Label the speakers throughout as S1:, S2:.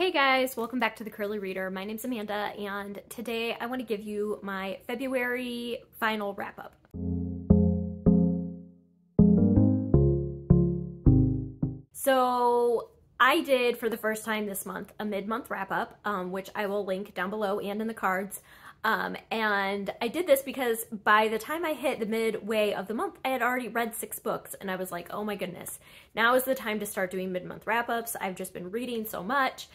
S1: Hey guys, welcome back to the Curly Reader. My name's Amanda, and today I want to give you my February final wrap-up. So I did, for the first time this month, a mid-month wrap-up, which I will link down below and in the cards. And I did this because by the time I hit the midway of the month, I had already read 6 books, and I was like, oh my goodness, now is the time to start doing mid-month wrap-ups. I've just been reading so much.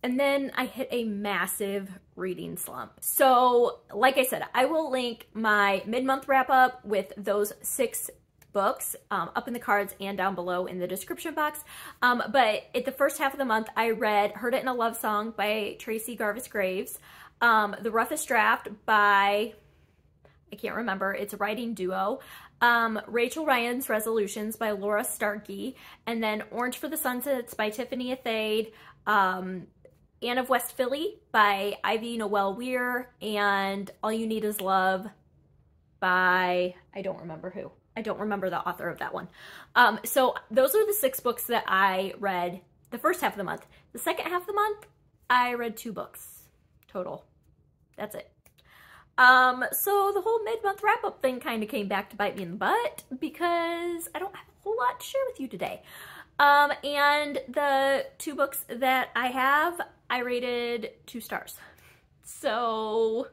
S1: And then I hit a massive reading slump. So, like I said, I will link my mid-month wrap-up with those 6 books up in the cards and down below in the description box. But at the first half of the month, I read Heard It in a Love Song by Tracy Garvis Graves, The Roughest Draft by, I can't remember, it's a writing duo, Rachel Ryan's Resolutions by Laura Starkey, and then Orange for the Sunsets by Tiffany Athade, Anne of West Philly by Ivy Noel Weir, and All You Need Is Love by, I don't remember who. I don't remember the author of that one. So those are the 6 books that I read the first half of the month. The second half of the month, I read 2 books total. That's it. So the whole mid-month wrap-up thing kind of came back to bite me in the butt because I don't have a whole lot to share with you today. And the 2 books that I have, I rated 2 stars. So,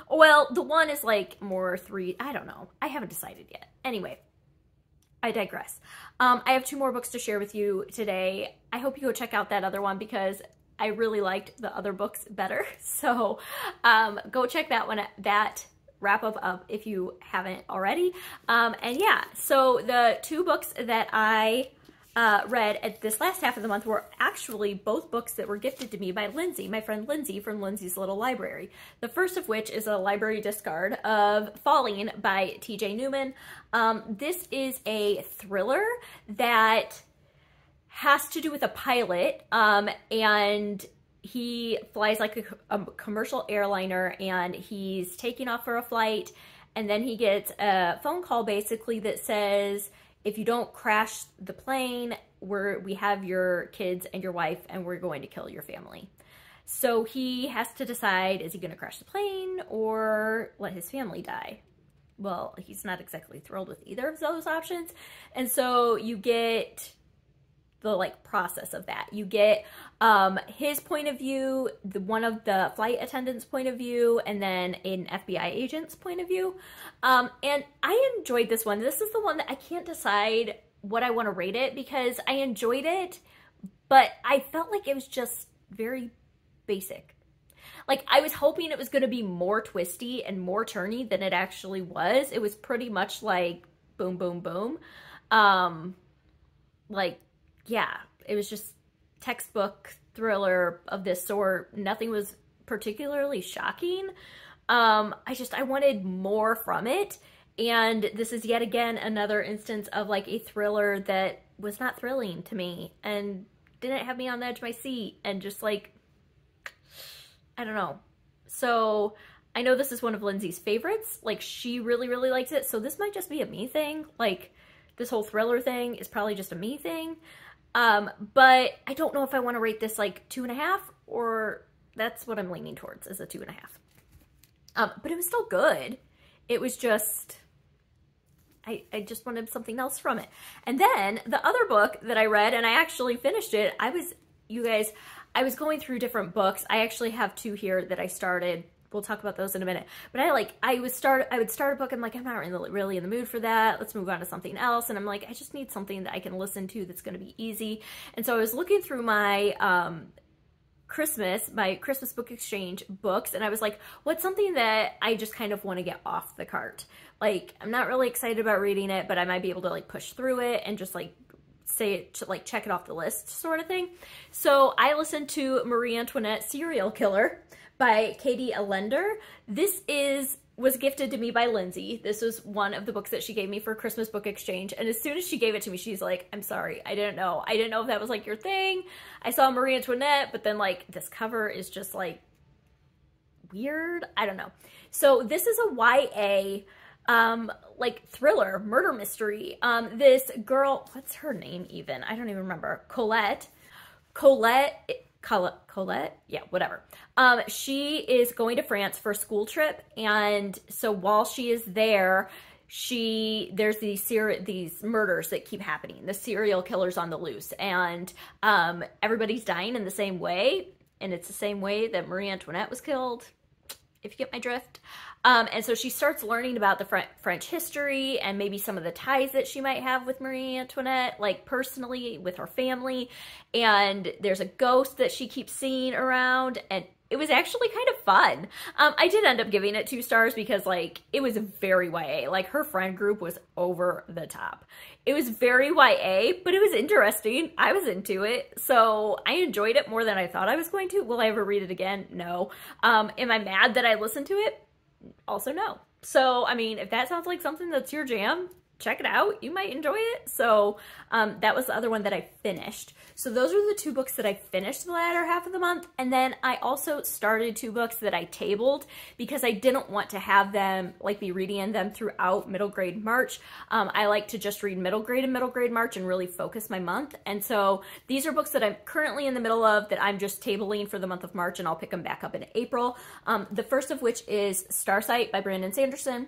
S1: well, the one is like more 3, I don't know. I haven't decided yet. Anyway, I digress. I have 2 more books to share with you today. I hope you go check out that other one because I really liked the other books better. So, go check that one, that wrap up if you haven't already. And yeah, so the 2 books that I read at this last half of the month were actually both books that were gifted to me by Lindsay, my friend Lindsay from Lindsay's Little Library. The first of which is a library discard of Falling by T.J. Newman. This is a thriller that has to do with a pilot, and he flies like a commercial airliner, and he's taking off for a flight, and then he gets a phone call basically that says, if you don't crash the plane, we have your kids and your wife, and we're going to kill your family. So he has to decide, is he going to crash the plane or let his family die? Well, he's not exactly thrilled with either of those options. And so you get the process of that. You get his point of view, one of the flight attendants' point of view, and then an FBI agent's point of view. And I enjoyed this one. This is the one that I can't decide what I want to rate it because I enjoyed it, but I felt like it was just very basic. Like, I was hoping it was going to be more twisty and more turny than it actually was. It was pretty much like boom, boom, boom. Yeah, it was just textbook thriller of this sort. Nothing was particularly shocking. I wanted more from it. And this is yet again another instance of like a thriller that was not thrilling to me and didn't have me on the edge of my seat and just like, I don't know. So I know this is one of Lindsay's favorites. Like, she really, really likes it. So this might just be a me thing. Like, this whole thriller thing is probably just a me thing. But I don't know if I want to rate this like 2.5, or that's what I'm leaning towards, is a 2.5. But it was still good. It was just, I just wanted something else from it. And then the other book that I read, and I actually finished it, you guys, I was going through different books. I actually have 2 here that I started. We'll talk about those in a minute. But I would start a book, I'm like, I'm not really in the mood for that. Let's move on to something else. And I'm like, I just need something that I can listen to that's going to be easy. And so I was looking through my Christmas book exchange books, and I was like, what's something that I just kind of want to get off the cart? Like, I'm not really excited about reading it, but I might be able to like push through it and just like say it, to like check it off the list sort of thing. So I listened to Marie Antoinette Serial Killer by Katie Allender. This was gifted to me by Lindsay. This was one of the books that she gave me for Christmas book exchange. And as soon as she gave it to me, she's like, I'm sorry, I didn't know. I didn't know if that was like your thing. I saw Marie Antoinette, but then like this cover is just like weird. I don't know. So this is a YA like thriller, murder mystery. This girl, what's her name even? I don't even remember. Colette Colette, yeah, whatever. She is going to France for a school trip, and so while she is there, there's these murders that keep happening, the serial killers on the loose, and everybody's dying in the same way, and it's the same way that Marie Antoinette was killed, if you get my drift. And so she starts learning about the French history and maybe some of the ties that she might have with Marie Antoinette, like personally with her family. And there's a ghost that she keeps seeing around, and it was actually kind of fun. I did end up giving it 2 stars because, like, it was very YA. Like, her friend group was over the top. It was very YA, but it was interesting. I was into it, so I enjoyed it more than I thought I was going to. Will I ever read it again? No. Am I mad that I listened to it? Also no. So, I mean, if that sounds like something that's your jam, check it out. You might enjoy it. So that was the other one that I finished. So those are the 2 books that I finished the latter half of the month. And then I also started 2 books that I tabled because I didn't want to have them, like, be reading in them throughout middle grade March. I like to just read middle grade and middle grade March and really focus my month. And so these are books that I'm currently in the middle of that I'm just tabling for the month of March, and I'll pick them back up in April. The first of which is Starsight by Brandon Sanderson.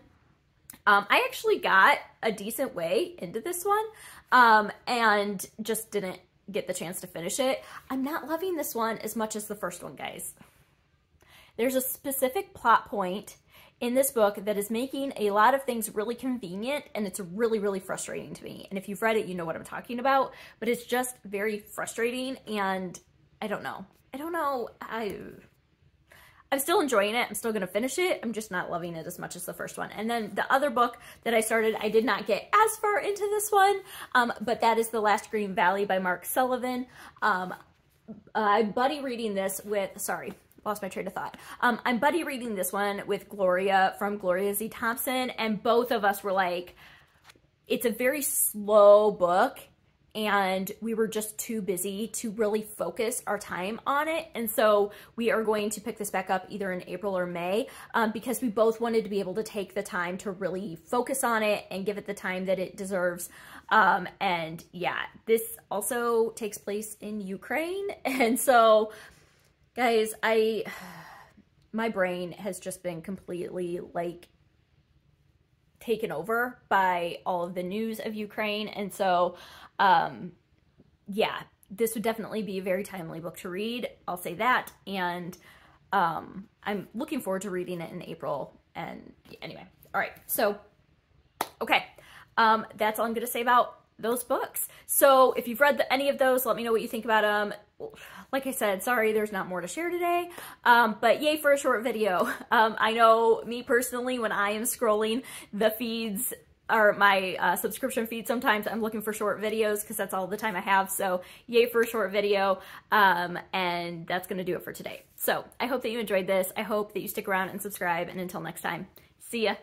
S1: I actually got a decent way into this one and just didn't get the chance to finish it. I'm not loving this one as much as the first one, guys. There's a specific plot point in this book that is making a lot of things really convenient, and it's really, really frustrating to me. And if you've read it, you know what I'm talking about, but it's just very frustrating, and I don't know. I'm still enjoying it. I'm still going to finish it. I'm just not loving it as much as the first one. And then the other book that I started, I did not get as far into this one, but that is The Last Green Valley by Mark Sullivan. I'm buddy reading this with, sorry, lost my train of thought. I'm buddy reading this one with Gloria from Gloria Z. Thompson, and both of us were like, it's a very slow book, and we were just too busy to really focus our time on it. And so we are going to pick this back up either in April or May because we both wanted to be able to take the time to really focus on it and give it the time that it deserves. And yeah, this also takes place in Ukraine. And so, guys, my brain has just been completely, like, taken over by all of the news of Ukraine. And so, yeah, this would definitely be a very timely book to read. I'll say that. And I'm looking forward to reading it in April. And anyway, all right. So, okay. That's all I'm going to say about those books. So if you've read any of those, let me know what you think about them. Like I said, sorry, there's not more to share today, but yay for a short video. I know me personally, when I am scrolling the feeds or my subscription feed, sometimes I'm looking for short videos because that's all the time I have. So yay for a short video. And that's going to do it for today. So I hope that you enjoyed this. I hope that you stick around and subscribe. And until next time, see ya.